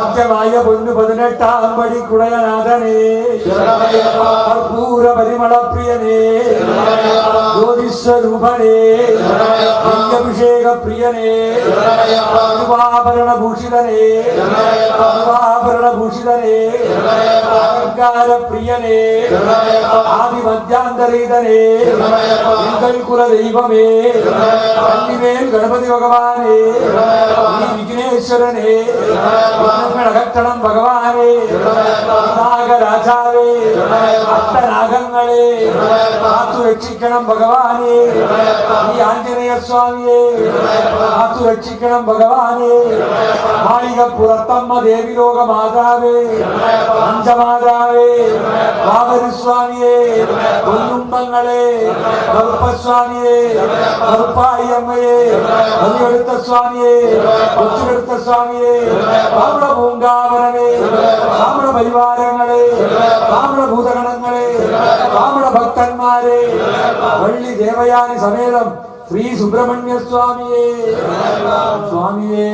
സത്യമായ പൊന്നു 18-ാം പടി കുടയനാഥനേ, കർപ്പൂര പരിമളപ്രിയനേ, ജ്യോതിസ്വരൂപനേ, അഭിഷേക പ്രിയനേ, ഭൂഷിതനേ, ഭൂഷിതനേ, അലങ്കാര പ്രിയനേ, ആദിമധ്യാന്തരീതനേ, എങ്കൽ കുലദൈവമേ, കന്നിവേൽ ഗണപതി ഭഗവാനേ, വിഘ്നേശ്വരനേ, അകറ്റണം ഭഗവാനേ, നാഗരാജാവേ, അഷ്ടനാഗങ്ങളെ കാത്തു രക്ഷിക്കണം ഭഗവാനേ, ഈ ആഞ്ജനേയ സ്വാമിയെ കാത്തു രക്ഷിക്കണം ഭഗവാനേ, മാളികപ്പുറത്തമ്മ ദേവി ലോക മാതാവേ, പഞ്ചമാതാവേ, ബാബരുസ്വാമിയെ, പൊന്നുമ്പങ്ങളെ, കറുപ്പസ്വാമിയെ, കറുപ്പായി അമ്മയെ, അതിയെടുത്ത സ്വാമിയെ, കൊച്ചുകെടുത്ത സ്വാമിയെ, താമ്ര പൂങ്കാവനമേ, താമ്ര പരിവാരങ്ങളെ, താമ്ര ഭൂതഗണങ്ങളെ, താമ്ര ഭക്തന്മാരെ, വള്ളി ദേവയാനി സമേതം ശ്രീ സുബ്രഹ്മണ്യ സ്വാമിയെ, സ്വാമിയേ